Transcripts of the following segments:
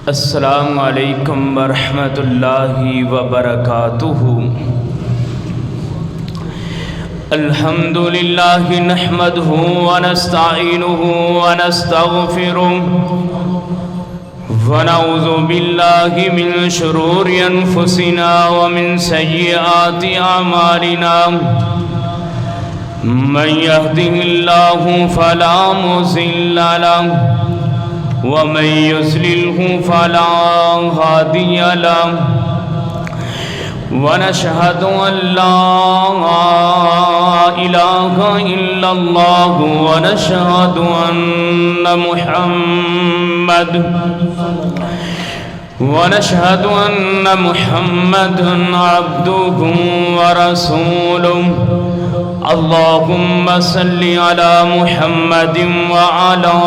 السلام علیکم ورحمۃ اللہ وبرکاتہ۔ الحمد للہ نحمدہ ونستعینہ ونستغفرہ ونعوذ باللہ من شرور انفسنا ومن سیئات اعمالنا، من یہدہ اللہ فلا مضل لہ ومن يضلله فلا هادي له، ونشهد أن لا إله إلا الله ونشهد أن محمدا عبده ورسوله۔ اللهم صل على محمد وعلى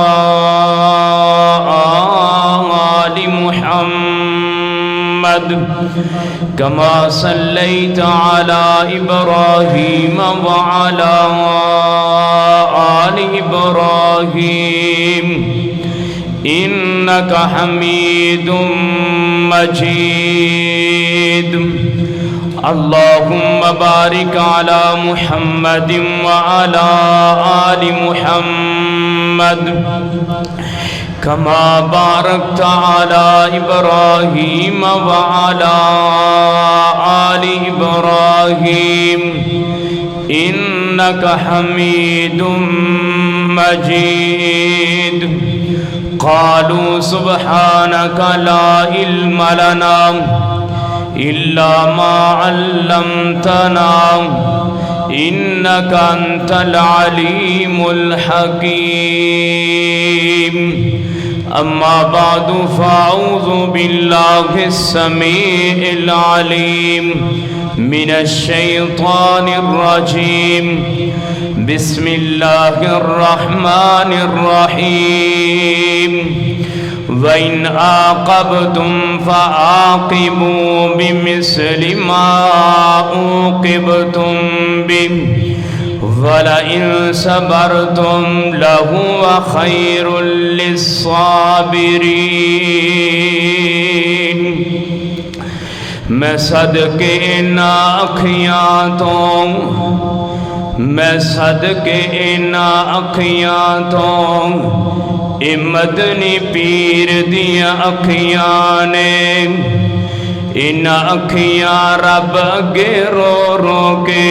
آل محمد كما صليت على إبراهيم وعلى آل إبراهيم إنك حميد مجيد۔ اللهم بارك على محمد وعلى آل محمد كما باركت على إبراهيم وعلى آل إبراهيم إنك حميد مجيد۔ قالوا سبحانك لا علم لنا إلا ما علمتنا إنك أنت العليم الحكيم۔ أما بعد فأعوذ بالله السميع العليم من الشيطان الرجيم، بسم الله الرحمن الرحيم۔ وَإِنْ عَاقَبْتُمْ فَعَاقِبُوا بِمِثْلِ مَا عُوقِبْتُمْ بِهِ وَلَئِنْ صَبَرْتُمْ لَهُوَ خَيْرٌ لِلصَّابِرِينَ۔ میں صدقے ان آنکھیاں تو اے مدنی پیر دیا اکھیاں نے، ان اکھیاں رب اگے رو رو کے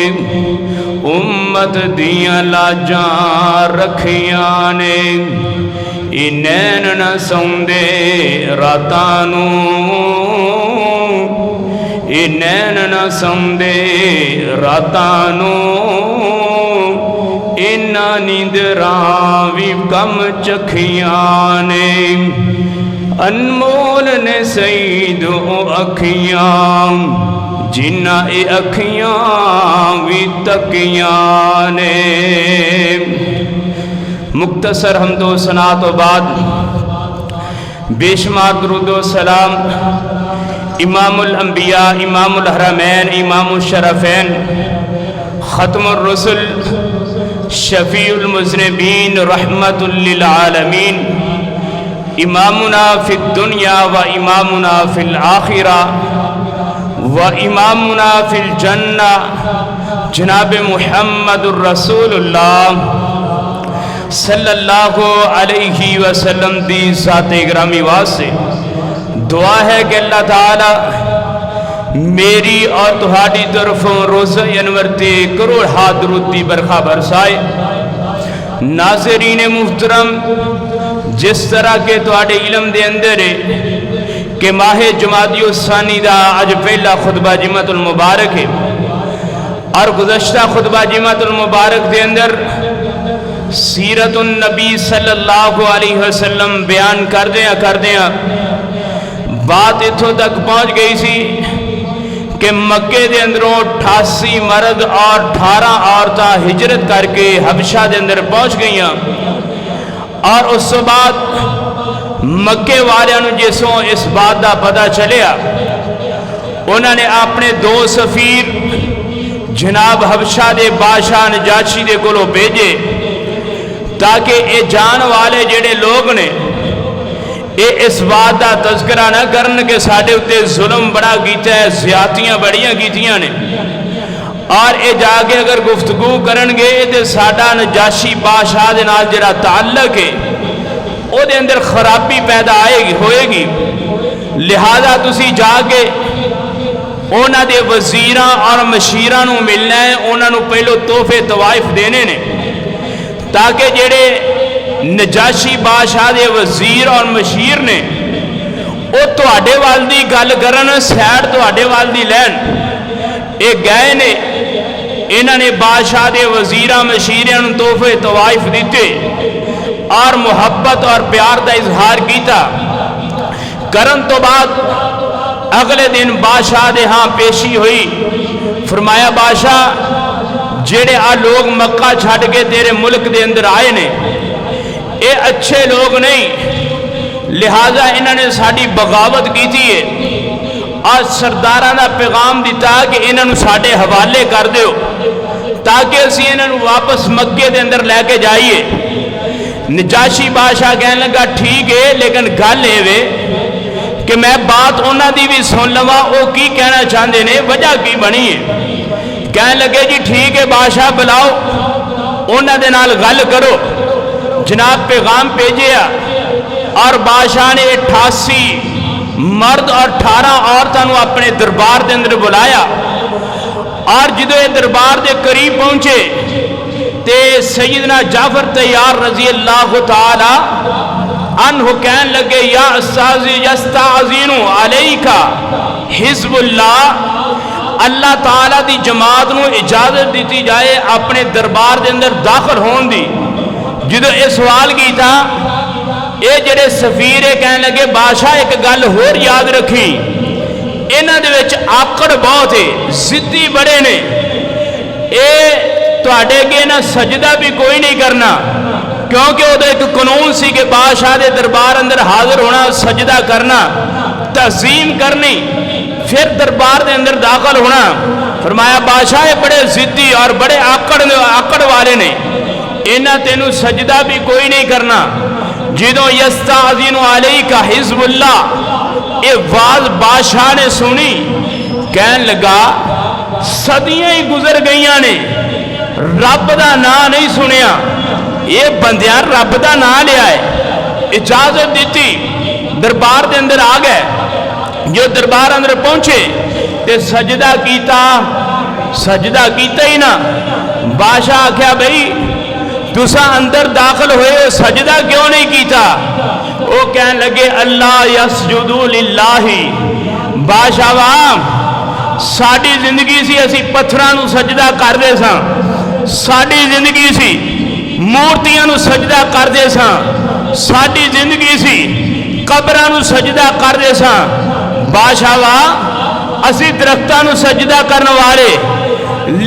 امت دیا لاجاں رکھیاں نے۔ نین نہ سوندے راتانو، نین نہ سوندے راتانو، اینا نیندراں وی کم چکھیاں نے۔ انمول نے سید او اکھیاں جنہ اے اکھیاں وی تکیاں نے۔ مختصر حمد و ثنا تو بعد بے شمار درود و سلام امام الانبیاء، امام الحرمین، امام الشرفین، ختم الرسل، شفیع المذنبین، رحمت للعالمین، امامنا فی الدنیا و امامنا فی الآخرہ و امامنا فی الجنہ، جناب محمد الرسول اللہ صلی اللہ علیہ وسلم دی ذات گرامی واسطے دعا ہے کہ اللہ تعالی میری اور تہاڈی طرفوں روزہ انور تے کروڑ ہاتھ درود دی برکھا برسائے۔ ناظرین محترم، جس طرح کے تہاڈے علم دے اندر ہے کہ ماہ جمادی الثانی دا اج پہلا خطبہ جمعۃ المبارک ہے، اور گزشتہ خطبہ جمعۃ المبارک دے اندر سیرت النبی صلی اللہ علیہ وسلم بیان کردیاں بات اتھوں تک پہنچ گئی سی کہ مکے دے اندروں 88 مرد اور 18 عورتاں ہجرت کر کے حبشہ دے اندر پہنچ گئیاں، اور اس بعد مکے والیاں جسوں اس بات دا پتہ چلیا، انہوں نے اپنے 2 سفیر جناب حبشہ دے بادشاہ نجاشی دے کولوں بھیجے تاکہ اے جان والے جڑے لوگ نے یہ اس بات کا تذکرہ نہ کرن کہ ساڈے اتنے ظلم بڑا کیتا ہے، زیادتیاں بڑیاں کیتیاں نے، اور یہ جا کے اگر گفتگو کرن گے تو ساڈا نجاشی بادشاہ دے نال جڑا تعلق ہے وہ دے اندر خرابی پیدا ہوئے گی۔ لہذا تسی جا کے اونا دے وزیراں اور مشیراں نو ملنا ہے، اونا نو پہلو تحفے طوائف دینے نے، تاکہ جڑے نجاشی بادشاہ دے وزیر اور مشیر نے وہ تواڈے وال دی گل کرن، سیڈ تواڈے وال دی لین۔ اے گئے نے، انہاں نے بادشاہ دے وزیراں مشیراں نو تحفے طوائف دیتے اور محبت اور پیار دا اظہار کیتا۔ کرن تو بعد اگلے دن بادشاہ دے ہاں پیشی ہوئی، فرمایا بادشاہ جڑے آ لوگ مکہ چھڈ کے تیرے ملک دے اندر آئے نے اے اچھے لوگ نہیں، لہذا انہوں نے ساری بغاوت کی تھی ہے، اور سرداراں دا پیغام دیتا کہ انہوں نے ساڈے حوالے کر دیو تاکہ اسی انہوں واپس مکے دے اندر لے کے جائیے۔ نجاشی بادشاہ کہنے لگا ٹھیک ہے، لیکن گل یہ کہ میں بات انہوں دی بھی سن لواں وہ کی کہنا چاہتے نے، وجہ کی بنی ہے۔ کہنے لگے جی ٹھیک ہے بادشاہ بلاؤ، انہوں دے نال گل کرو۔ جناب پیغام بھیجیا اور بادشاہ نے 88 مرد اور 18 عورتوں اپنے دربار دے اندر بلایا، اور جدو یہ دربار دے قریب پہنچے تے سیدنا جعفر طیار رضی اللہ تعالی عنہ کہنے لگے یا استاذی یستعذین علیکا حزب اللہ، اللہ تعالیٰ دی جماعت نو اجازت دیتی جائے اپنے دربار دے اندر داخل ہون دی۔ جدو یہ سوال کی تھا یہ جڑے سفیر کہنے لگے بادشاہ ایک گل ہور یاد رکھی، انہاں دے وچ آکڑ بہت ہے، ضدی بڑے نے، اے تواڈے اگے نہ سجدہ بھی کوئی نہیں کرنا، کیونکہ وہ ایک قانون سی کہ بادشاہ دے دربار اندر حاضر ہونا، سجدہ کرنا، تعظیم کرنی، پھر دربار دے اندر داخل ہونا۔ فرمایا بادشاہ یہ بڑے ضدی اور بڑے آکڑ والے نے، انہاں تینوں سجدہ بھی کوئی نہیں کرنا۔ جدو یستعذین علیکا حزب اللہ یہ واز بادشاہ نے سنی، کہنے لگا صدیاں ہی گزر گئیاں نے رب دا نام نہیں سنیا، یہ بندیاں رب دا نام لیا ہے۔ اجازت دیتی، دربار دے اندر آ گئے، جو دربار اندر پہنچے تے سجدہ کیتا ہی نہ۔ بادشاہ آکھیا بھئی تسا اندر داخل ہوئے سجدہ کیوں نہیں کیتا؟ وہ کہنے لگے اللہ یسجدو للہ، بادشاہ وہاں ساڑی زندگی سی اسی پتھرانو سجدہ کر دے ساں، ساڑی زندگی سی مورتیاں سجدہ کر دے ساں، ساڑی زندگی سی قبرانو سجدہ کر دے ساں، بادشاہ وہاں اسی درختانو سجدہ کرنے والے،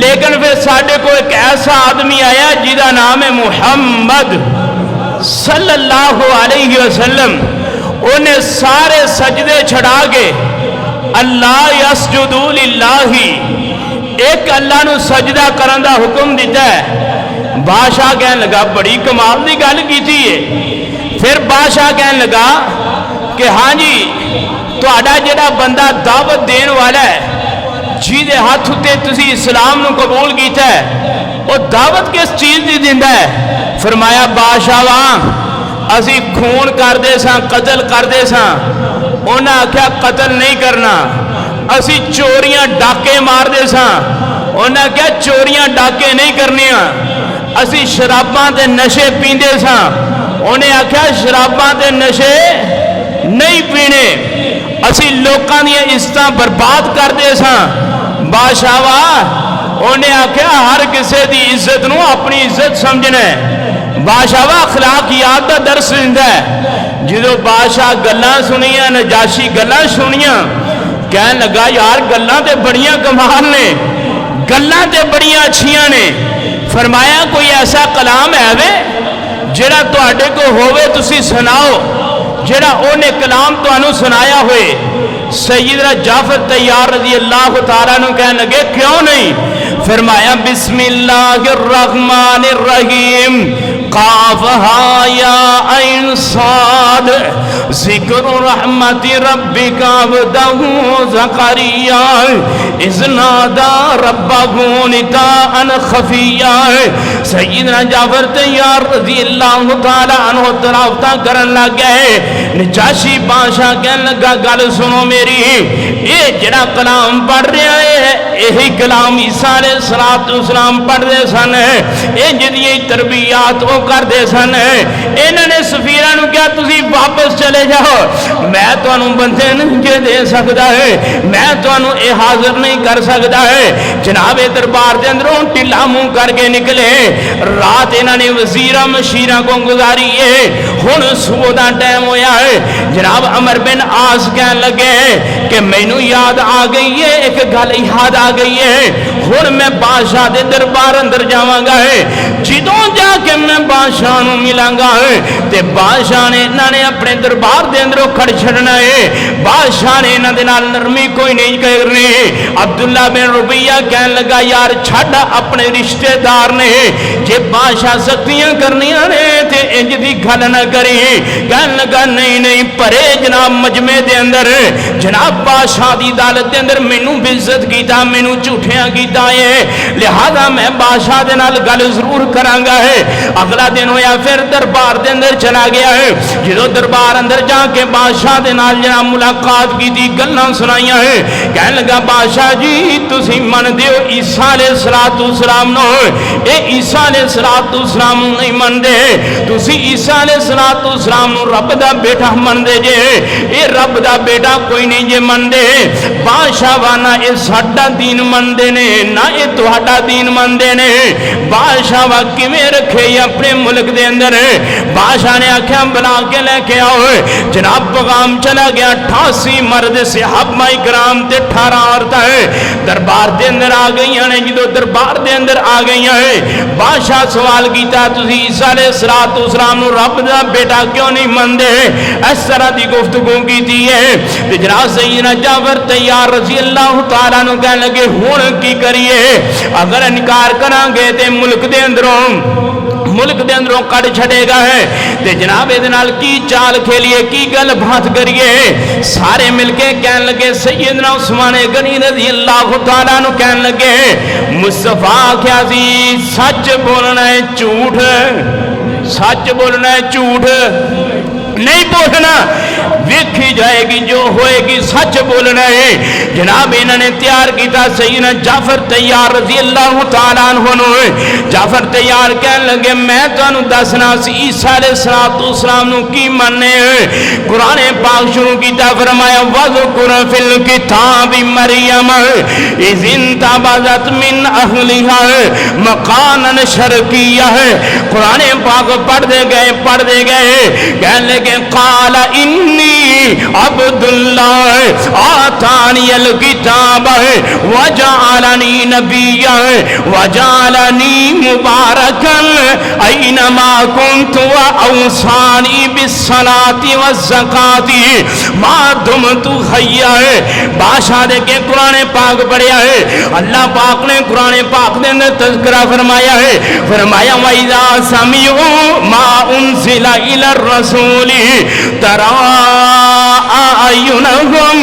لیکن پھر ساڑھے کو ایک ایسا آدمی آیا جیدہ نام ہے محمد صلی اللہ علیہ وسلم، انہیں سارے سجدے چھڑا کے اللہ یسجدو للہ ایک اللہ نو سجدہ کرن دا حکم دیتا ہے۔ بادشاہ کہنے لگا بڑی کمال دی گل کی تھی ہے۔ پھر بادشاہ کہنے لگا کہ ہاں جی تہاڈا جڑا بندہ دعوت دین والا ہے جیدے ہاتھ ہوتے تسی اسلام نو قبول کیتا ہے وہ دعوت کس چیز دی دیندہ ہے؟ فرمایا بادشاہ وہاں اسی خون کر دے ساں، قتل کر دے ساں، انہاں آکھیا قتل نہیں کرنا۔ اسی چوریاں ڈاکے مار دے ساں، انہاں کیا چوریاں ڈاکے نہیں کرنیاں۔ اسی شراباں تے نشے پیندے ساں، انہیں آکھیا شراباں تے نشے نہیں پینے۔ اسی لوکاں دی عزتاں برباد کر دے ساں، بادشاہ انہیں آکھیا ہر کسے دی عزت نو اپنی عزت سمجھنا ہے۔ بادشاہ اخلاقیات دا درس دیندا ہے۔ جدو بادشاہ گلاں سنیاں، نجاشی گلاں سنیاں، کہنے لگا یار گلاں تے بڑیاں کمال نے، گلاں تے بڑیاں اچھیاں نے۔ فرمایا کوئی ایسا کلام ہے وے جڑا تواڈے کو ہووے تسی سناؤ، جڑا اونے کلام تانوں سنایا ہوئے۔ سیدنا جعفر طیار رضی اللہ تعالیٰ عنہ کہنے لگے کیوں نہیں؟ فرمایا بسم اللہ الرحمن الرحیم قاف ہا یا عین صاد ذکر رحمت ربک عبدہ زکریا اذ نادى ربه نداء خفیا. سیدنا جعفر طیار رضی اللہ تعالی عنہ تلاوت کرن لگ گئے. نجاشی بادشاہ کہن لگا گل سنو میری، اے جڑا کلام پڑھ رہا ہے یہی کلام عیسیٰ علیہ السلام پڑھ دے سن، اے جدی تربیات وہ کر دے سن. انہوں نے سفیران نو کیا تسی واپس چلے جاؤ، میں تو انہوں بندے نہیں دے سکتا ہے، میں تو انہوں اے حاضر نہیں کر سکتا ہے. جناب دربار دے اندروں ٹلا منہ کر کے نکلے. رات انہوں نے وزیرہ مشیرہ کو گزاری ہے. ہن صبح دا ٹائم ہویا ہے. جناب عمر بن عاص کہنے لگے کہ مینوں یاد آ گئی ہے، ایک گل یاد آ گئی ہے. ہن میں بادشاہ دے دربار اندر جاواں گا ہے. جدوں جا کے میں بادشاہ نوں ملاں گا ہے تے بادشاہ نے انہاں نے اپنے دربار دے اندروں کھڑ چھڑنا ہے. بادشاہ نے انہاں دے نال نرمی کوئی نہیں کرنی. عبداللہ بن ربیہ کہنے لگا یار چھڑ اپنے رشتہ دار نے، جے بادشاہ سختیاں کرنیاں نے تے انج دی گل نہ کری. کہنے لگا نہیں نہیں پرے جناب مجمع دے اندر جناب بادشاہ دی عدالت دے اندر مینوں بے عزت کیتا، مینوں جھوٹیاں کیتا ہے، لہذا میں بادشاہ دے نال گل ضرور کراں گا ہے. اگلا دن ہویا پھر دربار دے اندر چلا گیا ہے. جدوں دربار اندر جا کے بادشاہ دے نال جناب ملاقات کیتی، گلاں سنائیاں ہے. کہنے لگا بادشاہ جی تسی من دیو عیسیٰ علیہ السلام نو، اے عیسیٰ علیہ السلام نہیں من دے، تسی عیسیٰ علیہ السلام نو رب دا بیٹا من دے جے، اے رب دا بیٹا کوئی نہیں جے من دے. بادشاہ وانا اے ساڈا دین من دے نے نہ اے تہاڈا دین من دے نے. بادشاہ وا کیویں رکھے اپنے ملک دے اندر. بادشاہ نے آکھیا بلا کے لے کے آؤ. جناب پیغام چلا گیا. 88 مرد صحابہ کرام تے 18 عورتیں دربار دے اندر آ گئی ہیں. جدو دربار دے اندر آ گئی ہیں بادشاہ سوال کیتا تسی عیسیٰ علیہ السلام نو رب دا بیٹا کیوں نہیں مندے؟ اس طرح دی گفتگو کیتی ہے. جناب سیدنا جعفر طیار رضی اللہ تعالیٰ نو کہنے لگے ہن کی کریے؟ اگر انکار کران گے تے ملک دے اندروں کٹ چھڑے گا ہے تے جناب دے نال کی چال کھیلیے، کی گل بات کریے؟ سارے مل کے کہنے لگے سیدنا عثمان غنی رضی اللہ تعالیٰ نو کہنے لگے مصطفیٰ کیا سی سچ بولنا ہے جھوٹ، سچ بولنا ہے جھوٹ نہیں بولنا، ویکھی جائے گی جو ہوئے گی سچ بولنا ہے. جناب انہوں نے تیار کیتا سیدنا جعفر طیار رضی اللہ تعالیٰ عنہ نو. جعفر طیار کہنے لگے میں تانوں دسنا سی عیسیٰ علیہ السلام نو کی مننے. قرآن پاک شروع کیتا فرمایا وَذْكُرْ فِي الْكِتَابِ مَرْيَمَ إِذِ انتَبَذَتْ مِنْ أَهْلِهَا مَكَانًا شَرْقِيًّا. قرآن پاک پڑھ دے گئے کہنے لگے قال انی عبداللہ آتانی الکتاب وجعلنی نبیا وجعلنی مبارکا اینما کنت واوصانی بالصلاة والزکاة ما دمت حیا. بادشاہ دے کے قرآن پاک پڑھیا ہے. اللہ پاک نے قرآن پاک دے اندر تذکرہ فرمایا ہے. فرمایا وَإِذَا سَمِعُوا مَا أُنزِلَ إِلَى الرَّسُولِ تَرَى أَعْيُنَهُمْ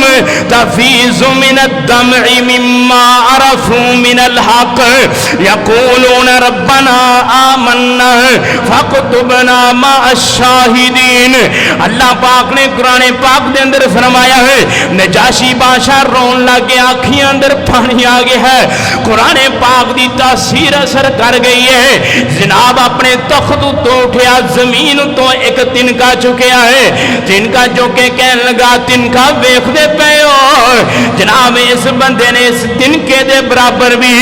تَفِيضُ مِنَ الدَّمْعِ مِمَّا عَرَفُوا مِنَ الْحَقِّ يَقُولُونَ رَبَّنَا آمَنَّا فَاكْتُبْنَا مَعَ الشَّاهِدِينَ. اللہ پاک نے قرآن پاک دے اندر فرمایا ہے نجاشی بادشاہ رون لگے آنکھیں اندر پانی آ گیا ہے. قرآن پاک دی تاثیر اثر کر گئی ہے. جناب اپنے تخت تو اٹھیا زمین تو ایک تنکا چکیا ہے. تنکا جو کہ کہنے لگا تنکا ویکھ دے پے ہو جناب اس بندے نے اس تنکے دے برابر بھی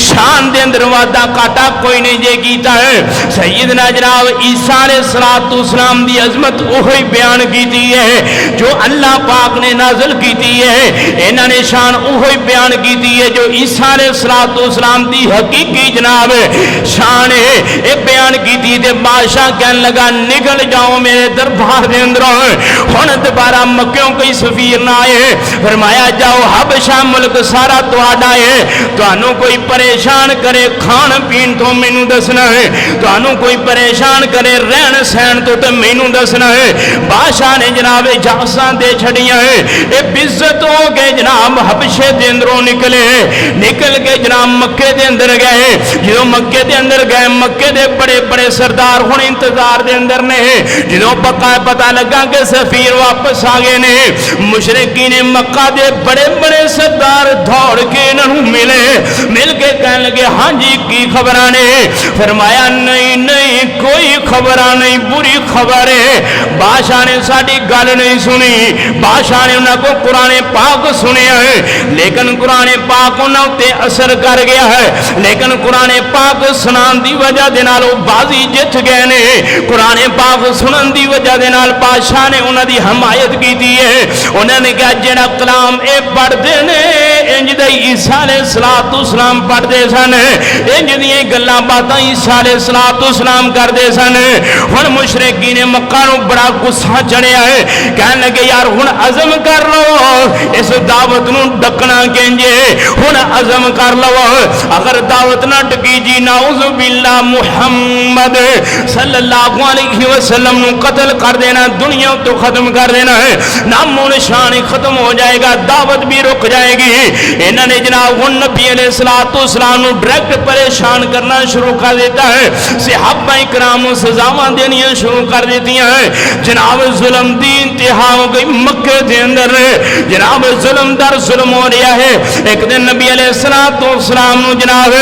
شان دے اندر وعدہ کاٹا کوئی نہیں جے کیتا ہے. سیدنا جناب عیسیٰ علیہ السلام دی عظمت وہی بیان کیتی ہے جو اللہ پاک نے نازل کیتی ہے. انہاں نے شان وہی بیان کیتی ہے جو عیسیٰ علیہ السلام دی حقیقی جناب شان ہے اے بیان کیتی. تے بادشاہ کہنے لگا نکل جاؤ میرے دربار دے اندر. ہن دوبارہ مکیوں کوئی سفیر نہ آئے. فرمایا جاؤ حبشہ ملک سارا تہاڈا ہے، تانوں کوئی پریشان کرے کھان پین تو مینوں دسنا ہے، تانوں کوئی پریشان کرے رہن سہن تو تے مینوں دسنا ہے۔ بادشاہ نے جناب اجازتاں دے چھڑیاں ہیں، اے بزت ہو کے جناب حبشے دے اندروں نکلے، نکل کے جناب مکے دے اندر گئے۔ جدوں مکے دے اندر گئے، مکے دے بڑے بڑے سردار ہن انتظار دے اندر نے، جدوں پتہ لگا کہ سفیر واپس آ گئے نے، مشرکین مکہ دے بڑے بڑے سردار دوڑ کے انہاں نوں ملے، مل کے کہنے لگے ہاں جی کی خبراں نے؟ فرمایا نہیں نہیں کوئی خبراں نہیں، بری خبر ہے، بادشاہ نے ساری گل نہیں سنی، بادشاہ نے انہاں کو قرآن پاک سنیا ہے، لیکن قرآن پاک انہاں تے اثر کر گیا ہے، لیکن قرآن پاک سنان دی وجہ دے نال او بازی جت گئے نے، قرآن پاک سنن دی وجہ دے نال بادشاہ نے انہاں دی حمایت کیتی ہے۔ انہاں نے کہا جڑا کلام اے پڑھدے نے انج دے عیسیٰ علیہ السلام پڑھدے سن، انج دیاں گلاں باتاں عیسیٰ علیہ السلام کردے سن۔ ہن مشرکین مکہ نوں بڑا غصہ چڑھیا ہے، کہن لگے یار ہن عزم کر لو اس دعوت نوں ڈکنا کینجے، ہن عزم کر لو، اگر دعوت نہ ڈکی جی نعوذ باللہ محمد صلی اللہ علیہ وسلم نوں قتل کر دینا، دنیا تو ختم کر دینا ہے، نام و نشان ختم ہو جائے گا، دعوت بھی رک جائے گی۔ انہوں نے جناب ہن نبی علیہ السلام نوں ڈائریکٹ پریشان کرنا شروع کر دیتا ہے، صحابہ کرام نوں سزاواں دینیاں شروع کر دیتی ہیں۔ جناب ظلم دی انتہا ہو گئی، مکے دے اندر جناب ظلم در ظلم ہو رہا ہے۔ ایک دن نبی علیہ السلام نوں جناب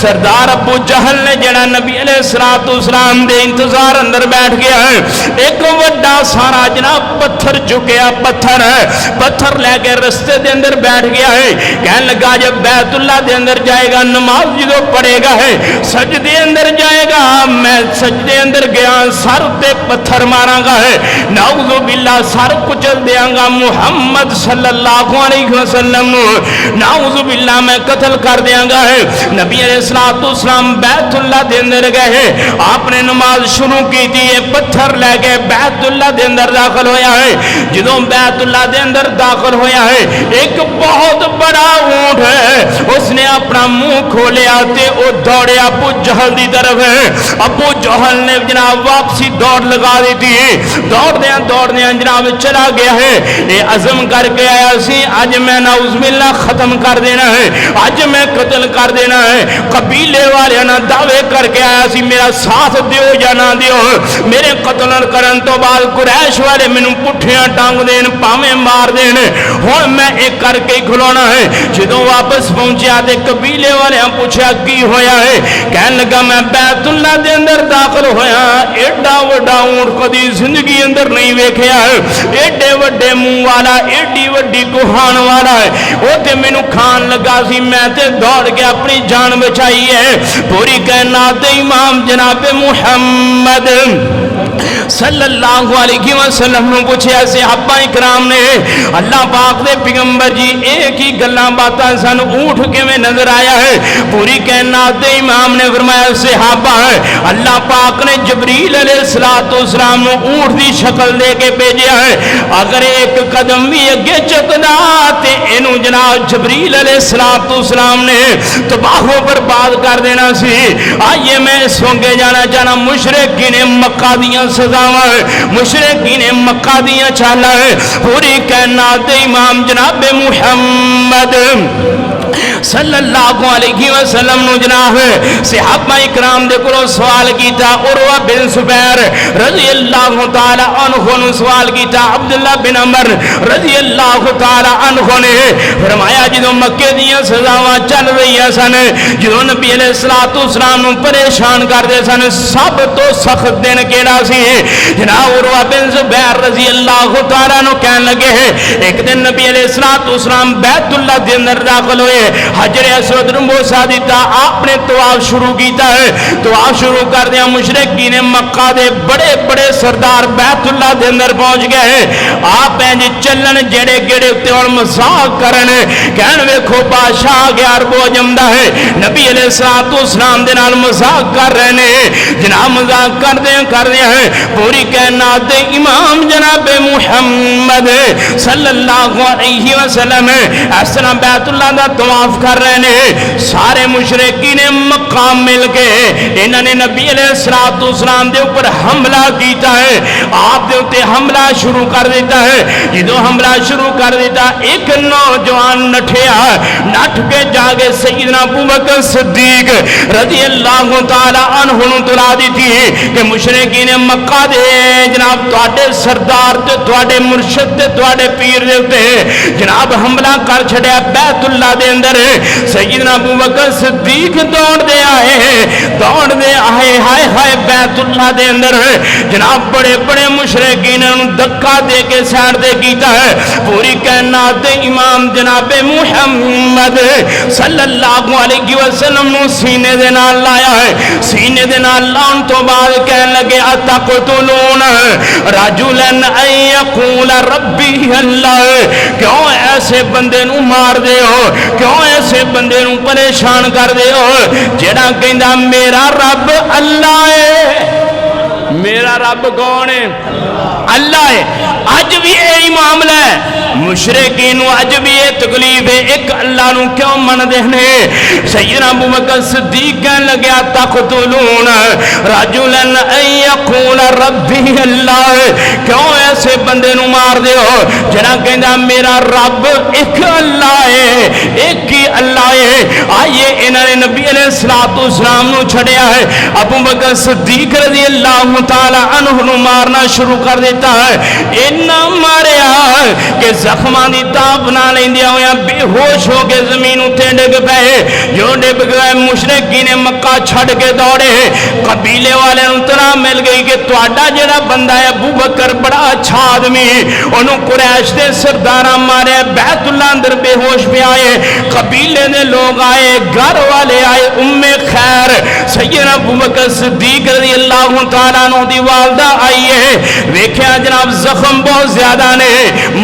سردار ابو جہل نے جڑا نبی علیہ السلام دے انتظار اندر بیٹھ گیا ہے، ایک وڈا سارا جناب پتھر چکیا، پتھر لے کے رستے دے اندر بیٹھ گیا ہے، کہنے لگا جب بیت اللہ دے اندر جائے گا نماز جدو پڑھے گا ہے سجدے اندر جائے گا، میں سجدے اندر گیا سر تے پتھر ماراں گا ہے، نعوذ باللہ سر کچل دیاں گا محمد صلی اللہ علیہ وسلم نو، نعوذ باللہ میں قتل کر دیاں گا ہے۔ نبی علیہ السلام بیت اللہ دے اندر گئے، آپ نے نماز شروع کی تھی، پتھر لے کے بیت اللہ دے اندر داخل ہویا ہے۔ جدوں بیت اللہ دے اندر داخل ہویا ہے، ایک بہت بڑا اونٹ ہے، اس نے اپنا منہ کھولیا تے او دوڑے ابو جہل دی طرف ہے۔ ابو جہل نے جناب واپسی دوڑ لگا دی تھی، دوڑ دیاں جناب چلا گیا ہے، یہ عزم کر کے آیا سی اج میں نعوذ باللہ ختم کر دینا ہے، اج میں قتل کر دینا ہے۔ قبیلے والے نہ دعوے کر کے آیا سی میرا ساتھ دیو یا نہ دیو، میرے قتل کرن تو بعد قریش والے مینوں پٹھیاں ٹانگ دین پاویں مار دین، ہن میں ایک کر کے کھلونا ہے۔ جدوں واپس پہنچیا تے قبیلے والے پوچھا کی ہویا ہے، کہن لگا میں بیت اللہ دے اندر داخل ہویا، ایڈا وڈا اونٹ کدی زندگی اندر نہیں ویکھیا ہے، ایڈے وڈے منہ والا، ایڈی وڈی کوہان والا ہے، او تے مینوں کھان لگا سی، میں تے دوڑ کے اپنی جان بچائی ہے۔ پوری کائنات امام جناب محمد صلی اللہ علیہ وسلم نے پوچھا صحابہ کرام نے اللہ پاک دے پیغمبر جی ایک ہی گلاں باتاں سن اونٹ کیویں نظر آیا ہے؟ پوری کائنات دے امام نے فرمایا صحابہ اللہ پاک نے جبریل علیہ السلام نو اونٹ دی شکل دے کے بھیجیا ہے، اگر ایک قدم بھی اگے چکدا تے اینو جناب جبریل علیہ السلام نے تباہ و برباد کر دینا سی۔ آئیے میں اس سونگے جانا چاہنا مشرکین مکہ دیاں سزاواں، مشرکین مکہ دیاں چالاں، پوری کائنات امام جناب محمد صلی اللہ علیہ وسلم نو جناب صحابہ اکرام دے کولوں سوال کیتا، عروہ بن زبیر رضی اللہ تعالی عنہ نے سوال کیتا، عبداللہ بن عمر رضی اللہ تعالی عنہ نے فرمایا جدوں مکے دیاں سزاواں چل رہی سن، جدوں نبی علیہ السلام نو پریشان کردے سن، سب تو سخت دن کیڑا سی؟ جناب عروہ بن زبیر رضی اللہ تعالی عنہ کہن لگے ایک دن نبی علیہ السلام بیت اللہ دے اندر داخل ہوئے، حجر اسود نوں بوسا دیتا، آپ نے طواف شروع کیتا ہے۔ طواف شروع کر دیا، مشرکین مکہ دے بڑے بڑے سردار بیت اللہ دے اندر پہنچ گئے۔ آپ انج چلن جڑے گڑے تے اور مذاق کرن، کہن ویکھو بادشاہ آ گیا عرب و عجم دا ہے، نبی علیہ الصلوۃ والسلام دے نال مذاق کر رہے نے۔ جناب مذاق کردے ہیں پوری کائنات دے امام جناب محمد صلی اللہ علیہ وسلم اس طرح بیت اللہ دا طواف کر رہے نے۔ سارے مشرکین مکہ مل کے انہوں نے نبی علیہ الصلوۃ والسلام دے اوپر حملہ کیتا ہے، آپ دے اوپر حملہ شروع کر دیتا ہے۔ جدوں حملہ شروع کر دیتا، ایک نوجوان نٹھیا، نٹھ کے جاگے سیدنا ابوبکر صدیق رضی اللہ تعالی عنہ نوں تلا دیتی کہ مشرکین مکہ دے جناب تواڈے سردار تے تواڈے مرشد تے تواڈے پیر دے اوپر جناب حملہ کر چھڑیا بیت اللہ دے اندر۔ سیدنا ابوبکر صدیق دوڑ دے آئے ہائے ہائے بیت اللہ دے اندر جناب بڑے بڑے مشرکین نوں دھکا دے کے سائڈ دے کیتا ہے۔ پوری کائنات دے امام جناب محمد صلی اللہ علیہ وسلم نوں سینے دے نال لایا ہے۔ سینے دے نال لاؤن تو بعد کہن لگے اتقتلون رجلا ان یقول ربی اللہ، کیوں ایسے بندے نوں مار دے ہو، کیوں ایسے بندے نوں پریشان کر دے ہو جڑا کہندا میرا رب اللہ ہے۔ میرا رب کون ہے؟ اللہ ہے۔ اج بھی یہی معاملہ ہے، مشرکین اج بھی یہ تکلیف ہے، ایک اللہ نو کیوں من دینے؟ سیدنا ابوبکر صدیق کہنے لگیا تقتلون رجلا ان یقول ربی اللہ، کیوں ایسے بندے نو مار دے ہو جڑا کہندا میرا رب ایک اللہ ہے، ایک ہی اللہ ہے۔ آئیے انہوں نے نبی علیہ الصلوۃ والسلام نو چھڑیا ہے، ابوبکر صدیق رضی اللہ تعالی عنہ نو مارنا شروع کر دیتا ہے۔ اینا ماریا کہ زخماں دی تاب نہ لیندیا ہویا بے ہوش ہو کے زمین اتے ڈگ پئے۔ جو ڈگ گئے مشرکین مکہ چھڑ کے دوڑے، قبیلے والے اطلاع مل گئی کہ تواڈا جڑا بندہ ہے ابوبکر بڑا اچھا آدمی، انہوں قریش دے سرداراں مارے، بیت اللہ اندر بے ہوش پہ آئے، قبیلے دے لوگ آئے، گھر والے آئے، خیر سیدنا ابوبکر صدیق رضی اللہ تعالیٰ عنہ دی والدہ آئی ہے، ویکھیا جناب زخم بہت زیادہ نے،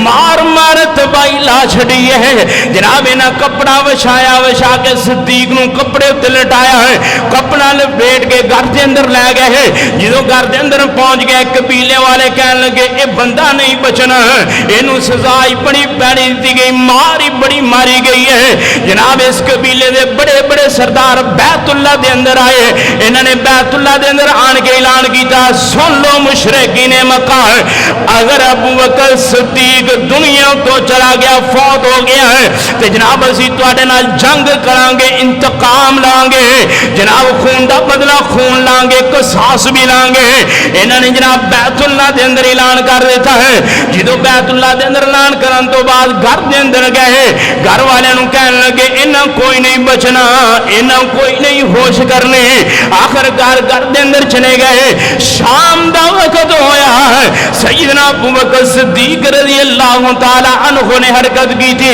مار مار تباہی لا چھڑی ہے۔ جناب انہاں کپڑا وچھایا، وچھا کے صدیق نو کپڑے تے لٹایا ہے، کپڑا لپیٹ کے گھر دے اندر لے گئے ہیں۔ جدوں گھر دے اندر پہنچ گئے قبیلے والے کہنے لگے اے بندہ نہیں بچنا، اینو سزا بڑی پیڑی دی گئی، ماری بڑی ماری گئی ہے۔ جناب اس قبیلے دے بڑے بڑے سردار بیت اللہ دے اندر آئے، انہوں نے بیت اللہ دے اندر آن کے اعلان کیتا سن لو مشرکین مکہ، اگر ابوبکر صدیق دنیا تو چلا گیا، فوت ہو گیا ہے، تو جناب اسی تواڈے نال جنگ کران گے، انتقام لان گے، جناب خون دا بدلہ خون لان گے، قصاص بھی لان گے۔ انہوں نے جناب بیت اللہ دے اندر اعلان کر دیتا ہے۔ جدو بیت اللہ دے اندر اعلان کرن تو بعد گھر دے اندر گئے، گھر والے نوں کہن لگے انہاں کوئی نہیں بچنا، انہاں کوئی نہیں ہوش کرنے۔ آخر گھر دے اندر چلے گئے، شام دا وقت ہویا ہے، سیدنا ابوبکر صدیق رضی اللہ تعالی عنہ نے حرکت کی تھی۔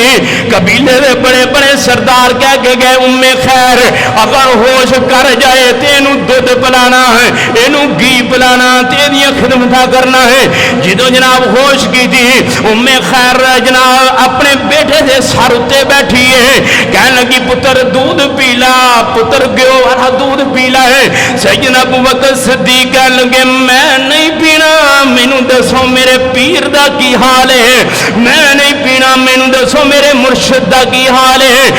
قبیلے دے بڑے بڑے سردار کہہ کے گئے خیر اگر ہوش کر جائے تے اینو دودھ پلانا ہے، اینو گھی پلانا، تیری خدمت کرنا ہے۔ جدو جناب ہوش کی تھی خیر جناب اپنے بیٹے دے سر تے بیٹھی ہے، کہنے لگی پتر دودھ پیلا، پتر گیو والا دودھ پیلا ہے۔ سیدنا ابوبکر صدیق کہنے لگے میں نہیں پینا، مینوں دسو میرے پیر دا کی حال ہے، میں نہیں پینا، مینوں دسو میرے مرشد دا کی حال ہے۔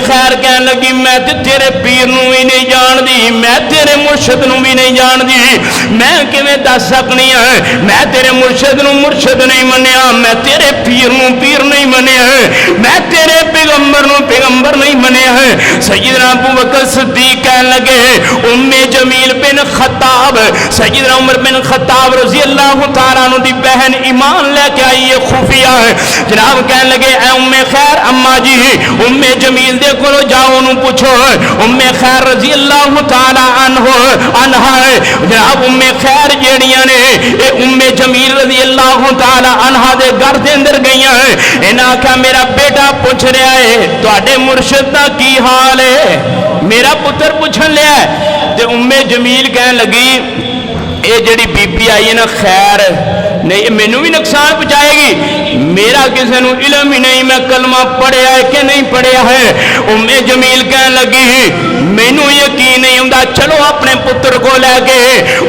خیر کہنے لگی میں تے تیرے پیر نو بھی نہیں جان دی، میں تیرے مرشد نو بھی نہیں جان دی، میں کیویں دس سکنی ہے، میں تیرے مرشد نو مرشد نہیں منیا، میں تیرے پیر نو پیر نہیں منیا ہے، میں تیرے پیغمبر نو پیغمبر نہیں منیا ہے۔ سیدنا ابوبکر صدیق کہنے لگے جمیل بن خطاب، سیدنا عمر بن خطاب رضی اللہ تعالیٰ عنہ دی بہن ایمان لے کے آئی ہے، خفیہ ہے۔ جناب کہنے لگے اے خیر اما جی جمیل دے کو جاؤ انہوں پوچھو، خیر رضی اللہ تعالیٰ عنہ ہے۔ جناب خیر جیڑیاں نے جمیل رضی اللہ تعالیٰ عنہ دے گھر دے اندر گئی گئی انہاں آکھیا میرا بیٹا پوچھ رہا ہے تواڈے مرشد دا کی حال ہے؟ میرا پتر پوچھن لیا تے ام جمیل کہن لگی اے جڑی بی بی آئی ہے نا خیر نہیں مینوں بھی نقصان پہنچائے گی، میرا کسی نو علم ہی نہیں میں کلمہ پڑھیا ہے کہ نہیں پڑھیا ہے۔ ام جمیل کہن لگی مینوں یقین نہیں ہوندا چلو اپنے پتر کو لے کے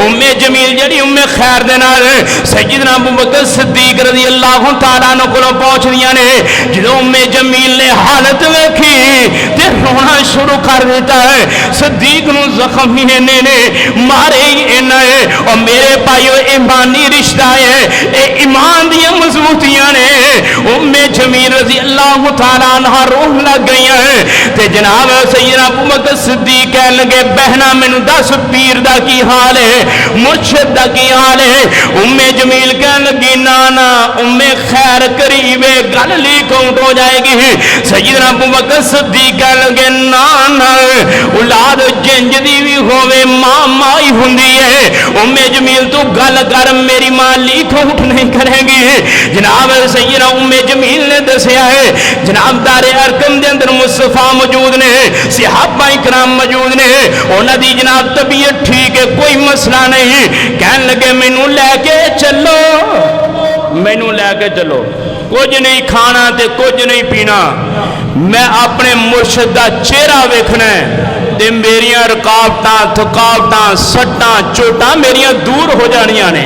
ام جمیل جڑی ام خیر دے نال سیدنا ابوبکر صدیق رضی اللہ تعالیٰ عنہ کولوں پہنچ دیاں نے۔ جدوں ام جمیل نے حالت ویکھی تے رونا شروع کر دیتا ہے۔ صدیق نو زخم ہی نے مارے ہی اینا ہے اور میرے بھائیو ایمانی رشتہ ہے، اے ایمان دیاں مضبوطیاں نے۔ ام جمیل رضی اللہ تعالیٰ عنہ روح لگ گئی ہیں تے جناب سیدنا ابوبکر صدیق کہنے لگے بہنا مینوں دس پیر دا کی حال ہے، مرشد دا کی حال ہے؟ ام جمیل کہنے لگی نا ام خیر قریب گل لیک آؤٹ ہو جائے گی۔ سیدنا ابوبکر صدیق کہنے لگے نا اولاد جنج دی بھی ہووے ماں مائی ہوندی ہے، ام جمیل تو گل کر میری ماں لیک آؤٹ نہیں کرے گی۔ جناب سیدنا ام جمیل نے دسیا ہے جناب دار ارقم دے اندر مصطفیٰ موجود نے، صحابہ اکرام موجود نے، انہاں دی جناب طبیعت ٹھیک ہے کوئی مسئلہ نہیں، کہنے لگے مینوں لے کے چلو، مینوں لے کے چلو، کچھ نہیں کھانا تے کچھ نہیں پینا، میں اپنے مرشد دا چہرہ ویکھنا ہے تے میریاں رکاوٹاں تھکاوٹاں سٹاں چوٹاں میریاں دور ہو جانیاں نے،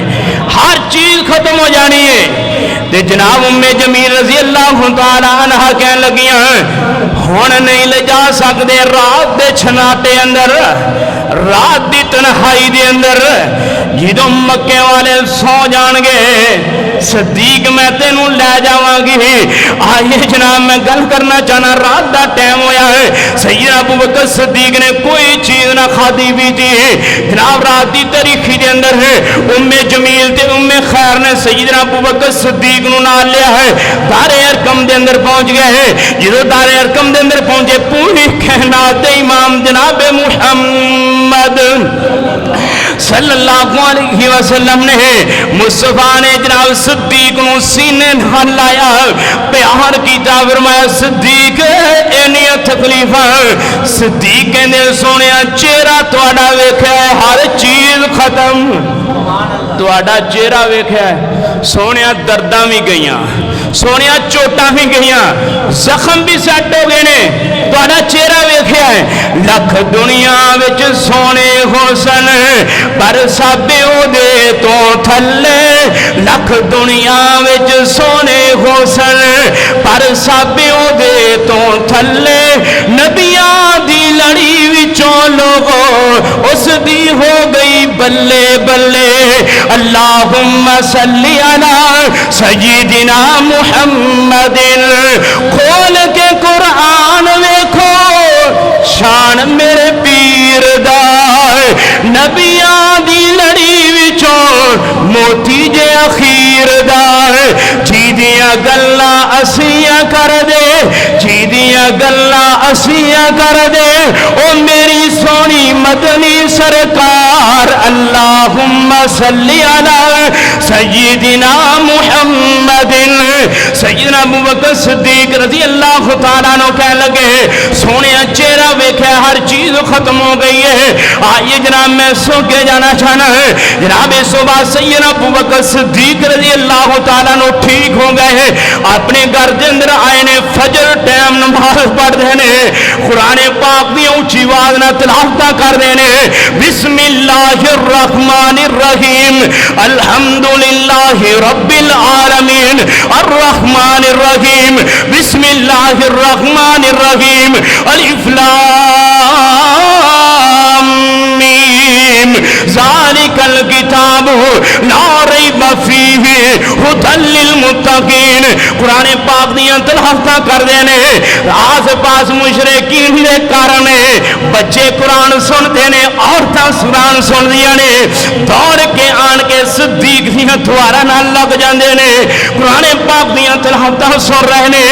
ہر چیز ختم ہو جانی ہے۔ تے جناب ام جمیل رضی اللہ تعالیٰ عنہ کہنے لگیاں ہن نہیں لے جا سکدے رات دے چھناٹے اندر، رات دی تنہائی دے اندر جدوں مکے والے سو جان گے صدیق میں تینوں لے جاواں گی۔ آئیے جناب میں گل کرنا چاہنا رات دا ٹائم ہویا ہے، سیدنا ابوبکر صدیق نے کوئی چیز نہ کھادی بھی تھی، جناب رات دی تاریخی دے اندر ہے ام جمیل تے ام خیر نے سیدنا ابوبکر صدیق نو نال لیا ہے، دار ارقم دے اندر پہنچ گئے ہیں۔ جدوں دار ارقم دے اندر پہنچے پوری کائنات دے امام جناب محمد صلی اللہ علیہ وسلم نے مصطفیٰ نے جناب صدیق نو سینے نال لایا پیار کیتا، فرمایا صدیق اینیاں تکلیفاں، صدیق کہندے سونیا چہرہ تہاڈا ویکھیا ہے ہر چیز ختم، تہاڈا چہرہ ویکھیا ہے سونیا درداں بھی گئیاں، سونیا چوٹاں بھی گئیاں، زخم بھی سیٹ ہو گئے نے، تہاڈا چہرہ ویکھیا ہے لکھ دنیا وچ سونے حسن پر سب دے تو تھلے، لکھ دنیا وچ سونے حسن پر سب دے تو تھلے، نبیاں دی لڑی وچوں لوگو اس دی ہو گئی بلے بلے، اللہم صلی علی سیدنا محمد۔ کھول کے قرآن ویکھو شان میرے پیر دا، نبیاں دی لڑی وچوں موتی جے اخیر دا، جی دیاں گلاں اسیاں کر دے، جی دیاں گلاں اسیاں کر دے، او میری سونی مدنی سرکار، اللہم صلی علی سیدنا محمد۔ سیدنا ابوبکر صدیق رضی اللہ تعالیٰ عنہ کہنے لگے سونے چہرہ ویکھیا ہر چیز ختم ہو گئی ہے۔ آئیے جناب میں سو کے جانا چاہنا ہے جناب اس صبح سیدنا ابوبکر صدیق رضی اللہ تعالیٰ عنہ ٹھیک ہو گئے ہیں، اپنے گھر دے اندر آئے نے، فجر ٹائم نماز پڑھ دے نے، قرآن پاک دی اونچی آواز نال تلاوت کر دے نے، بسم اللہ الرحمن الرحیم الحمدللہ رب العالمین الرحمن الرحیم بسم اللہ الرحمن الرحیم الف لام میم ذالک الکتاب لا ریب فیہ ھدی للمتقین۔ قرآن پاک دیاں تلاوتاں کر دے نے، آس پاس مشرکین دے کارن بچے قرآن سنتے نے، عورتاں قرآن سن دیاں نے، دوڑ کے آن کے صدیق دیاں تھوارا نال لگ جاندے نے، قرآن پاک دیاں تلاوتاں سن رہے نے۔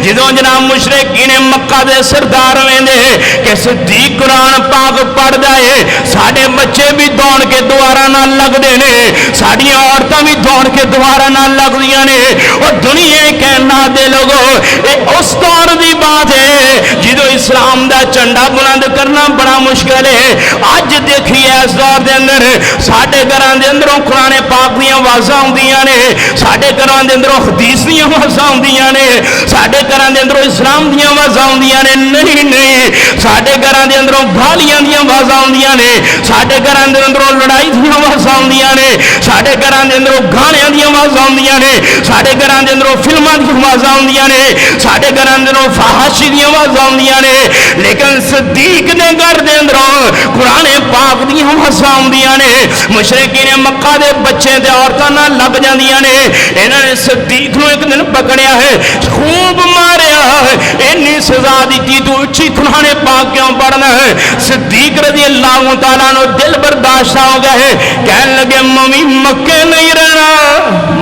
جدوں جناب مشرکین مکہ دے سردار ویندے کہ صدیق قرآن پاک پڑھ جائے، ساڈے بچے بھی دوڑ کے دوارا نال لگ دے نے، ساڈیاں عورتاں بھی دوڑ کے دوارا نال لگ دیاں نے، اور دنیا کہن کائنات دے لوگو اے اس دور دی بات ہے جدو اسلام دا جھنڈا بلند کرنا بڑا مشکل ہے. اج دیکھیے اس دور دے اندر ساڈے گھراں دے اندروں قرآن پاک دیاں آوازاں آوندیاں نے, ساڈے گھراں دے اندروں حدیث دیاں آوازاں آوندیاں نے, ساڈے گھراں دے اندروں اسلام دیاں آوازاں آوندیاں نے. نہیں ساڈے گھراں دے اندروں گالیاں دیاں آوازاں آوندیاں نے, ساڈے گھراں دے اندروں لڑائی دیاں آوازاں آوندیاں نے, ساڈے گھراں دے اندروں گانیاں دیاں آوازاں آوندیاں نے, ساڈے گھراں دے اندروں فلماں دیاں آوازاں آوندیاں نے, ساڈے گھراں دے اندروں فحاشی دیاں آوازاں آوندیاں نے. لیکن صدیق دے گھر دے اندروں قرآن پاک دیاں آوازاں آوندیاں نے. مشرکین مکہ دے بچے تے عورتاں نال لگ جاندیاں نے. انہاں نے صدیق نو ایک دن پکڑیا ہے, خوب ماریا ہے, اینی سزا دیتی تو اچھی قرآن پاک کیوں پڑھنا ہے. صدیق رضی اللہ تعالیٰ عنہ دل برداشت ہو گیا ہے, کہنے لگے موی مکے نہیں رہنا,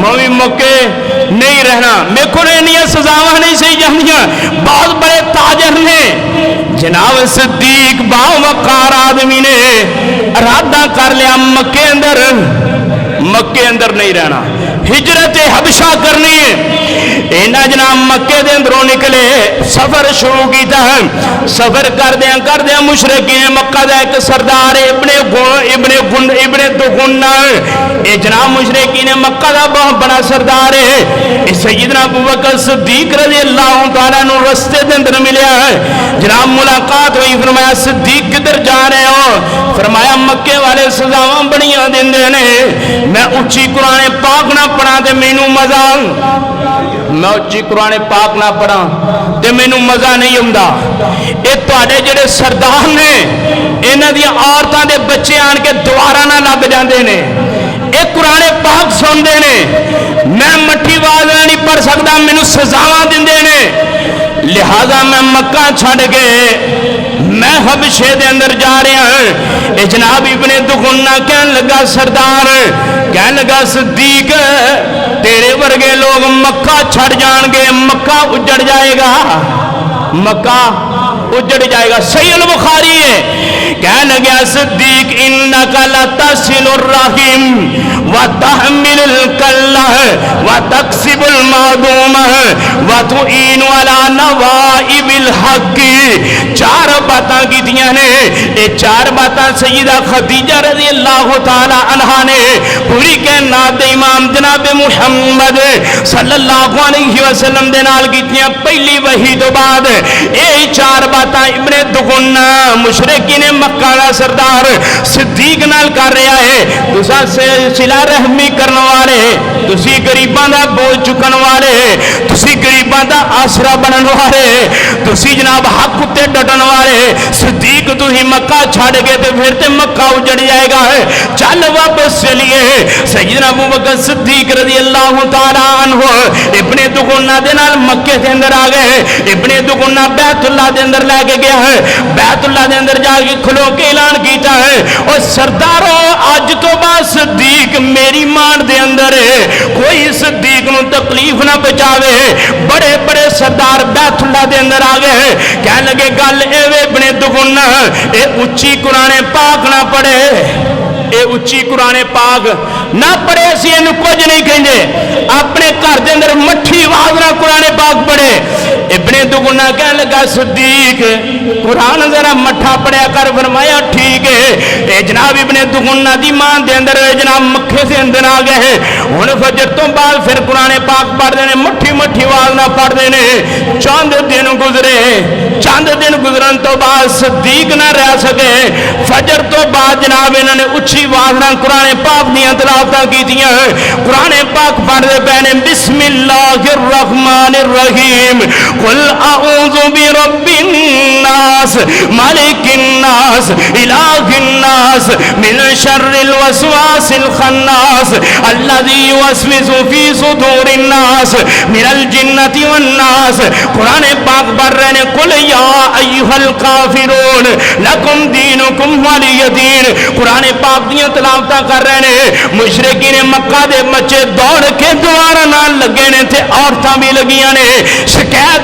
موی مکے نہیں رہنا. میرے کو انیاں سزاواں نہیں سی جاندیاں. بہت بڑے تاجر نے جناب صدیق باوقار آدمی نے ارادہ کر لیا مکے اندر نہیں رہنا, ہجرت حبشہ کرنی ہے. اینا جناب مکے دے اندروں نکلے, سفر شروع کیتا ہے. سفر کردیاں مشرکین مکہ دا ایک سردار ابن دغنہ, اے جناب مشرکین مکہ دا بہت بڑا سردار ہے. سیدنا ابوبکر صدیق رضی اللہ تعالیٰ عنہ رستے دے اندر ملیا ہے. جناب ملاقات ہوئی, فرمایا صدیق کدھر جا رہے ہو؟ فرمایا مکے والے سزاواں بڑیاں دیندے نے, میں اچھی قرآن پاک نہ پڑھا تے مینوں مزہ, میں اچھی قرآن پاک نہ پڑھا تے مینوں مزہ نہیں ہوندا. اے تواڈے جڑے سردار نے انہاں دی عورتاں دے بچے آن کے دوبارہ نہ لگ جاندے نے, اے قرآن پاک سنتے نے, میں مٹھی آواز نہیں پڑھ سکتا, مینوں سزاواں دیندے نے. لہذا میں مکہ چھڑ کے میں حبشے دے اندر جا رہا ہوں. اے جناب ابن دغنہ کہنے لگا سردار, کہنے لگا صدیق تیرے ورگے لوگ مکہ چھڑ جان گے, مکہ اجڑ جائے گا, مکہ اجڑ جائے گا. صحیح البخاری ہے. کہنے لگا صدیق انک لتصل الرحم وتحمل الکلہ وتکسب المعدوم وتعین علی نوائب الحق. چار باتاں کیتیاں نے. یہ چار باتاں سیدہ خدیجہ رضی اللہ تعالی عنہا نے پوری کائنات امام جناب محمد صلی اللہ علیہ وسلم دے نال کیتیاں پہلی وحی تو بعد. یہ چار باتاں ابن دغنہ مشرکین مکہ دا سردار صدیق نال کر رہا ہے. تساں صلہ رحمی کرن والے, تسی غریباں دا بوجھ چکن والے, تسی غریباں دا آسرا بنن والے, تسی جناب حق تے ڈٹن والے. صدیق تسی مکہ چھڑ کے تے پھر تے مکہ اجڑ جائے گا, چل واپس چلیے. سیدنا ابوبکر صدیق رضی اللہ تعالی عنہ ابن دغنہ دے نال مکے دے اندر آ گئے. ابن دغنہ بیت اللہ دے اندر لے کے گیا ہے. بیت اللہ دے اندر جا کے کھلو کے اعلان کیتا ہے, اور سردارو اج تو بعد صدیق میری مان دے اندر ہے, کوئی صدیق نو تکلیف نہ پہنچاوے. بڑے بڑے سردار بیت اللہ دے اندر آ گئے. کہنے لگے گل اے ابن دغنہ, اے اچھی قرآن پاک نہ پڑھے, اے اچھی قرآن پاک نہ پڑھے, اسی اینو کچھ نہیں کہندے. اپنے گھر دے اندر مٹھی آواز نہ قرآن پاک پڑھے. ابن دغنہ کہنے لگا صدیق قرآن ذرا مٹھا پڑھیا کر. فرمایا ٹھیک ہے. اے جناب ابن دغنہ دی مان دے اندر جناب مکھے سے اندر آ گئے. ہن فجر تو بعد پھر قرآن پاک پڑھدے نے, مٹھی مٹھی آواز نہ پڑھدے نے. چند دن گزرے, چند دن گزرن تو بعد صدیق نہ رہ سکے. فجر تو بعد جناب انہوں نے اچھی آواز نہ قرآن پاک دیاں تلاوتاں کیتیاں. قرآن پاک پڑھدے پے نے بسم اللہ الرحمن الرحیم قل اعوذ برب الناس ملک الناس الہ الناس من شر الوسواس الخناس الذي يوسوس في صدور الناس من الجنة والناس. قرآن پاک پڑھ رہے ہیں قل یا ایھا الکافرون لکم دینکم ولی دین. قرآن پاک دیاں تلاوتاں کر رہے ہیں. مشرکین مکہ دے بچے دوڑ کے دوارا نال لگے نے تے عورتاں بھی لگیاں نے. شکایت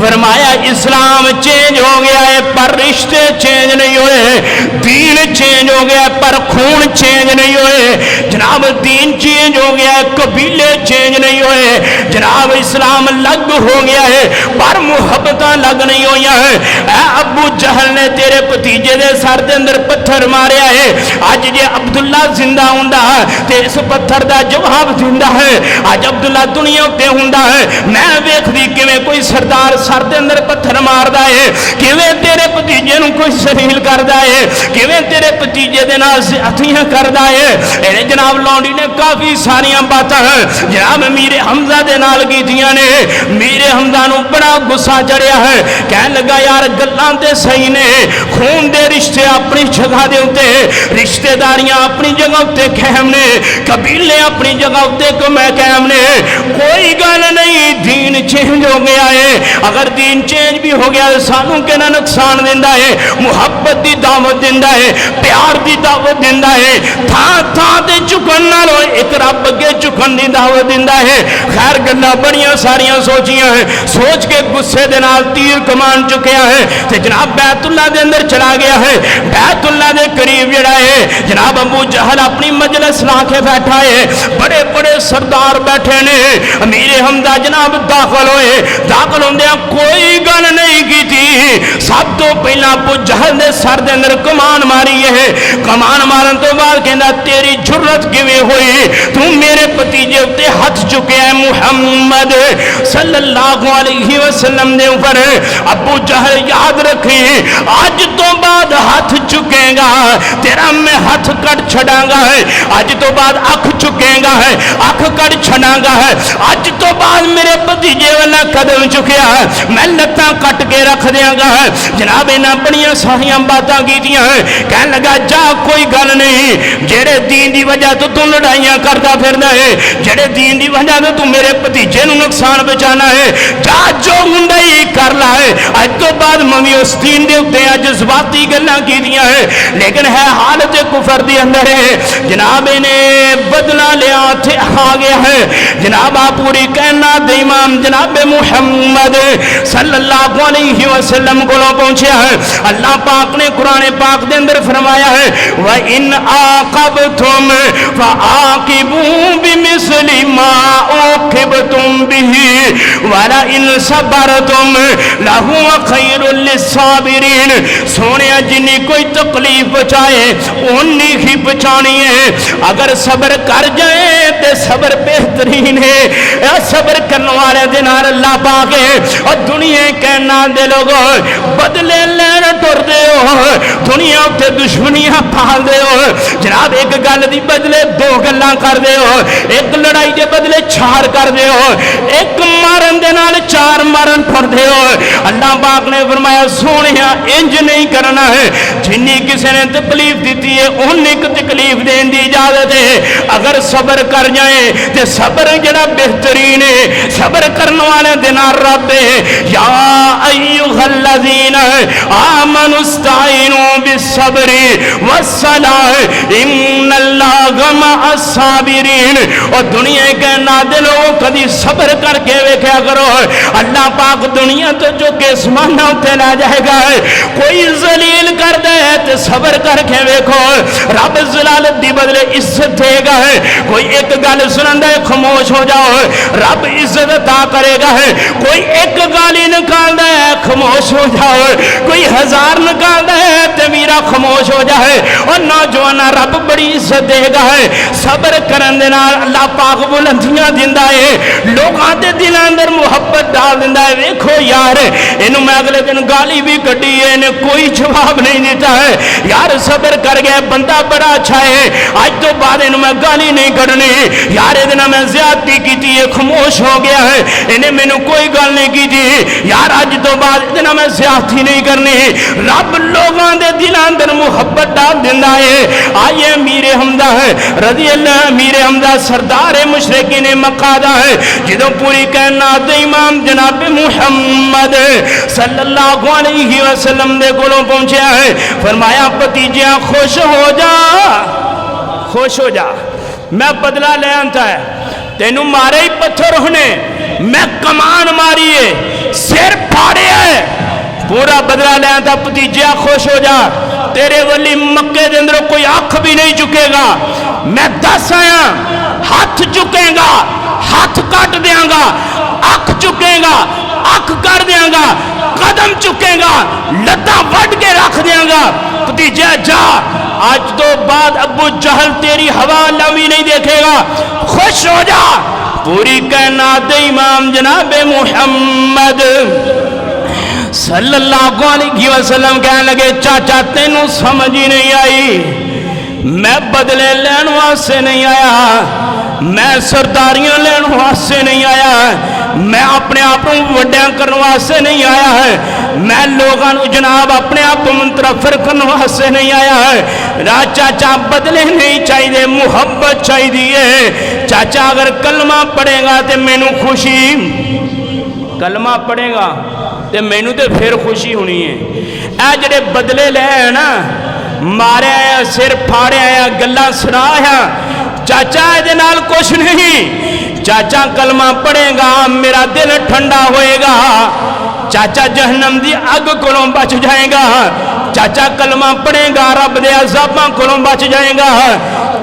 فرمایا اسلام چینج ہو گیا ہے پر رشتے چینج نہیں ہوئے، دین چینج ہو گیا ہے پر خون چینج نہیں ہوئے، جناب دین چینج ہو گیا ہے قبیلے چینج نہیں ہوئے، جناب اسلام لگ ہو گیا ہے پر محبتاں لگ نہیں ہوئی ہیں۔ اے ابو جہل نے تیرے بھتیجے دے سر دے اندر پتھر ماریا ہے، اج جے عبداللہ زندہ ہوندا تے اس پتھر دا جواب دیندا ہے، اج عبداللہ دنیا تے ہوندا ہے، میں ویکھدی کیویں کوئی سردار سر دے اندر پتھر ماردا ہے، کیویں تیرے بھتیجے نوں کوئی ذلیل کردا ہے، کیویں تیرے بھتیجے دے نال زیادتیاں کردا ہے۔ اے جناب لونڈی نے کافی ساریاں باتاں جناب میرے حمزہ دے نال کیتیاں نے، میرے حمزہ نوں بڑا غصہ چڑھیا ہے، کہن لگا یار گلاں تے صحیح نے، خون دے رشتے اپنی جگہ دے اوتے، رشتے داریاں اپنی جگہ اوتے قائم نے، قبیلے اپنی جگہ اوتے کو میں قائم نے، کوئی گل نہیں دین چینج ہو گیا ہے۔ اگر دین چینج بھی ہو گیا ہے سانوں کہنا نقصان دیندا ہے، محبت دی دعوت دیندا ہے، پیار دی دعوت دیندا ہے، تھاں تھاں تے جھکن نالوں ایک رب اگے جھکن دی دعوت دیندا ہے۔ خیر گلاں بڑیاں ساریاں سوچیاں ہیں، سوچ کے غصے دے نال تیر کمان چکیا ہے تے جناب بیت اللہ دے اندر چلا گیا ہے۔ بیت اللہ دے قریب جڑا ہے جناب ابو جہل اپنی مجلس لا کے بیٹھا ہے، بڑے بڑے سردار بیٹھے نے، امیر حمزہ جناب داخل ہوئے، داخل ہوندیاں کوئی گل نہیں کیتی، سب تو پہلا ابو جہل دے سر دے اندر کمان ماری ہے، کمان مارن تو بعد کہندا تیری جرت کیویں ہوئی تو میرے بھتیجے اتے ہاتھ چکے ہیں محمد صلی اللہ علیہ وسلم دے اوپر۔ ابو جہل یاد رکھی آج تو بعد ہاتھ چکے گا تیرا میں ہاتھ کٹ چھڑاں گا ہے، آج تو بعد اکھ چکے گا ہے اکھ کٹ چھڑاں گا ہے، آج تو بعد میرے بھتیجے والا قدم چکیا ہے میں لتاں کٹ کے رکھ دیاں گا ہے۔ جناب انہاں بڑیاں ساریاں باتاں کیتیاں ہیں، کہن لگا جا کوئی گل نہیں، جڑے دین دی وجہ تو لڑائیاں کرتا پھردا ہے، جڑے دین دی وجہ تو میرے بھتیجے نوں نقصان بچانا ہے، جا جو ہوندا ہی کر لا ہے۔ اج تو بعد ممی اس دین دے اوتے جذباتی گلاں کیتیاں ہے لیکن ہے حالت کفر دی اندر ہے، جناب نے بدلہ لیا تھے آ گیا ہے۔ جناب پوری کائنات امام جناب محمد صلی اللہ علیہ وسلم کو پہنچیا ہے، اللہ پاک نے قرآن پاک دے اندر فرمایا ہے وَإِنْ عَاقَبْتُمْ فَعَاقِبُوا بِمِثْلِ مَا عُوقِبْتُمْ بِهِ وَلَئِنْ صَبَرْتُمْ لَهُوَ خَيْرٌ لِلصَّابِرِينَ۔ سونے جنی کوئی تکلیف بچائے انہی ہی بچانی ہے، اگر صبر کر جائے تے صبر بہترین ہے، صبر کرنے والے دنار اللہ پاک ہے۔ اور دنیا کہنا دے لوگوں بدلے لین ٹر دے ہو، دنیا تے دشمنیاں پال دے ہو، جناب ایک گل دی بدلے دو گلاں کر دے ہو، ایک لڑائی دے بدلے چار کر دے ہو، ایک مارن دے نال چار مارن ٹر دے ہو۔ اللہ پاک نے فرمایا سونیا انج نہیں کرنا ہے، جنی کسی نے تکلیف دیتی ہے انہیں کو تکلیف دین دی اجازت ہے، اگر صبر کر جائیں تے صبر جڑا بہترین ہے، صبر کرنے والے دنار رب ہے۔ یا ایھا الذین آمنوا استعینوا بالصبر والصلاۃ ان اللہ مع الصابرین۔ اور دنیا کے نادلوں کدی صبر کر کے ویکھیا کرو، اللہ پاک دنیا تو جو کہ اسمانہ تے لے جائے گا، کوئی ذلیل کر دے تے صبر کر کے ویکھو رب ذلالت دی بدلے عزت دے گا، کوئی ایک گل سنن دے خاموش ہو جاؤ رب عزت عطا کرے گا، کوئی ایک گالی نکال دے خاموش ہو جاؤ، کوئی ہزار نکال دے تے میرا خاموش ہو جائے، اور نوجوان رب بڑی عزت دے گا۔ صبر کرن دے نال اللہ پاک بلندیاں دیندا ہے، لوکاں دے دلاں اندر محبت ڈال دیندا ہے۔ ویکھو یار اینوں میں اگلے دن گالی بھی کڈی ہے نے کوئی جواب نہیں دیتا ہے، یار صبر کر گیا بندہ بڑا اچھا ہے، آج تو بعد اینوں میں گالی نہیں کڈنی، یار ادنا میں زیادتی کیتی ہے خاموش ہو گیا ہے، انہیں مینوں کوئی گل نہیں کیتی، یار آج تو بعد اتنا میں زیادتی نہیں کرنی۔ رب لوگاں دے دلاں اندر محبت ڈال دیندا ہے۔ آئیے امیر حمزہ ہے رضی اللہ، امیر حمزہ سردار مشرکین مکہ دا ہے، جدوں پوری کائنات امام جناب محمد صلی اللہ علیہ وسلم دے کولوں پہنچیا ہے، فرمایا بھتیجیاں خوش ہو جا، خوش ہو جا، میں بدلہ لے آنتا ہے، تینوں مارے ہی پتھر ہونے، میں کمان ماری ہے، سر پھاڑے ہے پورا بدلہ لینا تھا بھتیجیا خوش ہو جا تیرے ولی مکے دے اندر کوئی اکھ بھی نہیں چکے گا میں دس آیا ہاتھ چکے گا ہاتھ کٹ دیاں گا اکھ چکے گا اکھ کر دیاں گا قدم چکے گا لتاں وڈ کے رکھ دیاں گا بھتیجا جا آج تو بعد ابو جہل تیری ہوا لوی نہیں دیکھے گا خوش ہو جا پوری کائنات امام جناب محمد صلی اللہ علیہ وسلم کہنے لگے چاچا تینوں سمجھ ہی نہیں آئی میں بدلے لین واسطے نہیں آیا میں سرداریاں لین واسطے نہیں آیا میں اپنے آپ کو وڈیاں کرنے واسطے نہیں آیا ہے میں لوگاں نو جناب اپنے آپ کو منترفر کرنے واسطے نہیں آیا ہے را چاچا بدلے نہیں چاہیے محبت چاہیے چاچا اگر کلمہ پڑھے گا تے مینوں خوشی کلمہ پڑھے گا تے مینوں تے پھر خوشی ہونی ہے اے جڑے بدلے لے ہیں نا مارے آیا سر پھاڑے آیا گلہ سنا آیا چاچا اے نال کچھ نہیں چاچا کلمہ پڑھے گا میرا دل ٹھنڈا ہوئے گا چاچا جہنم دی اگ کولوں بچ جائے گا چاچا کلمہ پڑھے گا رب دے عذاباں کولوں بچ جائے گا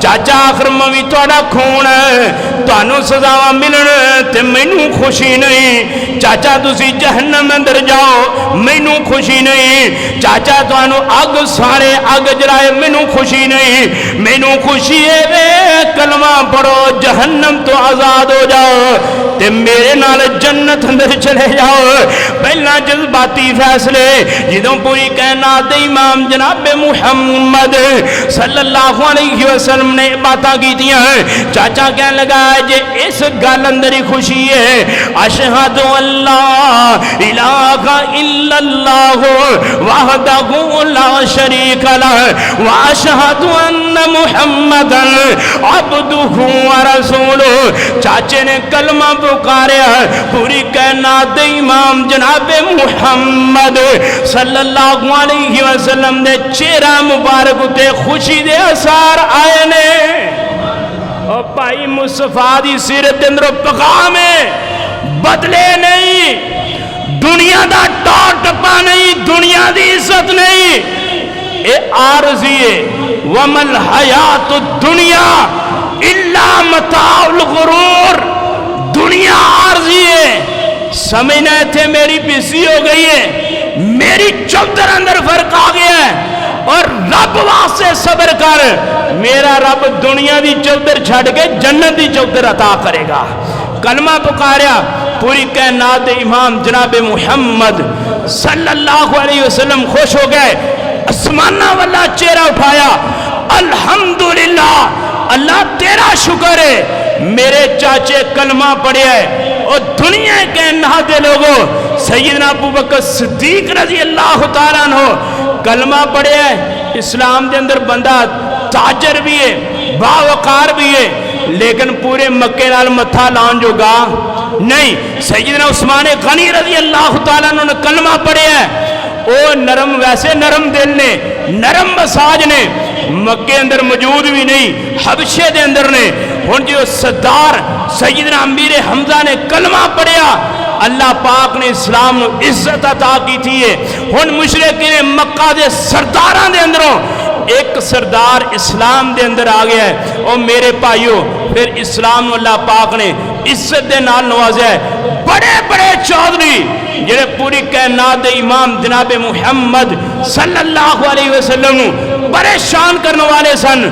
چاچا آخر موی توڑا کھون توانوں سزاواں ملن تے مینوں خوشی نہیں چاچا تسی جہنم اندر جاؤ مینوں خوشی نہیں چاچا توانوں اگ سارے اگ جلائے مینوں خوشی نہیں مینوں خوشی ہے وے کلمہ پڑھو جہنم تو آزاد ہو جاؤ تے میرے نال جنت اندر چلے جاؤ پہلا جذباتی فیصلے جدوں پوری کائنات امام جناب محمد صلی اللہ علیہ وسلم نے باتاں کی دیا ہیں چاچا کہنے لگا جے اس گل اندر ہی خوشی ہے اشہد اللہ الہ الا اللہ وحدہ لا شریک لہ واشہد ان محمدا عبدہ ورسولہ چاچے نے کلمہ پکاریا پوری کائنات امام جناب محمد صلی اللہ علیہ وسلم نے چہرہ مبارک تے خوشی دے اثار آئے نے اور بھائی مصطفیٰ دی سیرت اندر پیغام ہے بدلے نہیں دنیا دا ٹور ٹپا نہیں دنیا دی عزت نہیں اے عارضی ہے وَمَا الْحَيَاةُ الدُّنْيَا إِلَّا مَتَاعُ الْغُرُورِ دنیا عارضی ہے سمجھنا تھے میری بسی ہو گئی ہے میری چودر اندر فرق آ گیا ہے اور رب واسطے صبر کر میرا رب دنیا دی چودر چھڑ کے جنت دی چودر عطا کرے گا کلمہ پکاریا پوری کائنات امام جناب محمد صلی اللہ علیہ وسلم خوش ہو گئے اسمانہ والا چہرہ اٹھایا الحمدللہ اللہ تیرا شکر ہے میرے چاچے کلمہ پڑھے ہے اور دنیا کے نہادے لوگوں سیدنا ابو بکر صدیق رضی اللہ تعالیٰ عنہ کلمہ پڑھے ہے اسلام دے اندر بندہ تاجر بھی ہے باوقار بھی ہے لیکن پورے مکے نال متھا لان جو گا نہیں سیدنا عثمان غنی رضی اللہ تعالیٰ عنہ نے کلمہ پڑھے ہے او نرم ویسے نرم دل نے نرم مساج نے مکے اندر موجود بھی نہیں حبشے دے اندر نے ہن جو صدار سیدنا امیر حمزہ نے کلمہ پڑھیا اللہ پاک نے اسلام نو عزت عطا کی تھی ہے ہن مشرکین مکہ دے سرداراں دے اندروں ایک سردار اسلام دے اندر آ گیا ہے اور میرے بھائیو پھر اسلام اللہ پاک نے عزت دے نال نوازیا ہے بڑے بڑے چودھری جڑے پوری کائنات دے امام جناب محمد صلی اللہ علیہ وسلم پریشان کرنے والے سن